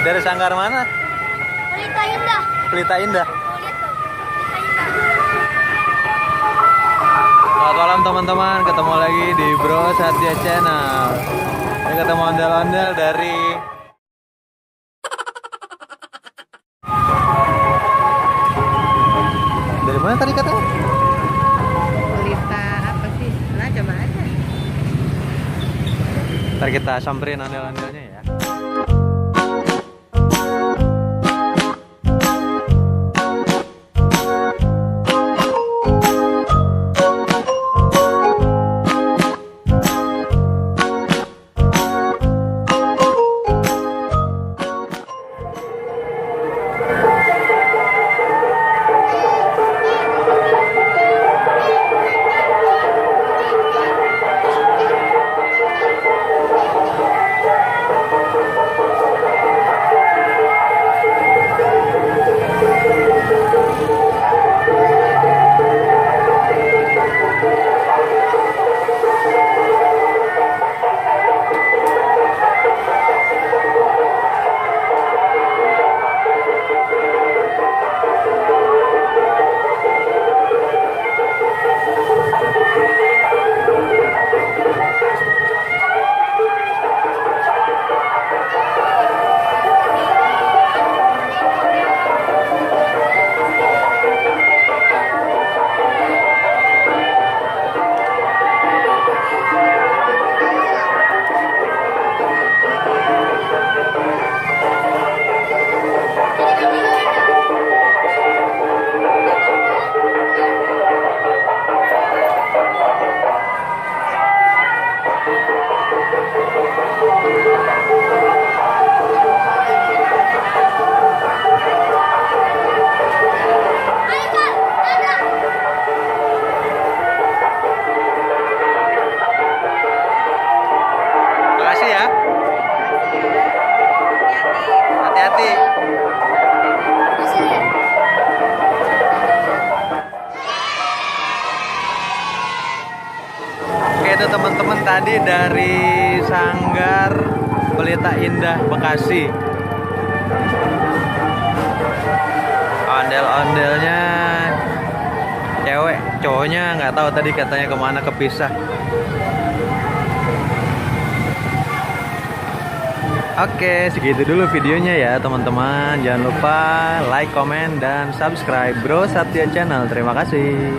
Dari Sanggar mana? Pelita Indah. Pelita Indah. Oh, lihat tuh. Pelita Indah. Selamat malam teman-teman, ketemu lagi di Bro Satya Channel. Ini ketemu ondel-ondel dari mana tadi katanya? Pelita apa sih? Nah, coba aja. Ntar kita samperin ondel-ondelnya ya. Makasih ya. Hati-hati. Oke, itu teman-teman tadi dari Sanggar Pelita Indah Bekasi. Ondel-ondelnya cewek, cowoknya nggak tahu tadi katanya kemana, kepisah. Oke, segitu dulu videonya ya teman-teman. Jangan lupa like, comment, dan subscribe Bro Satya Channel. Terima kasih.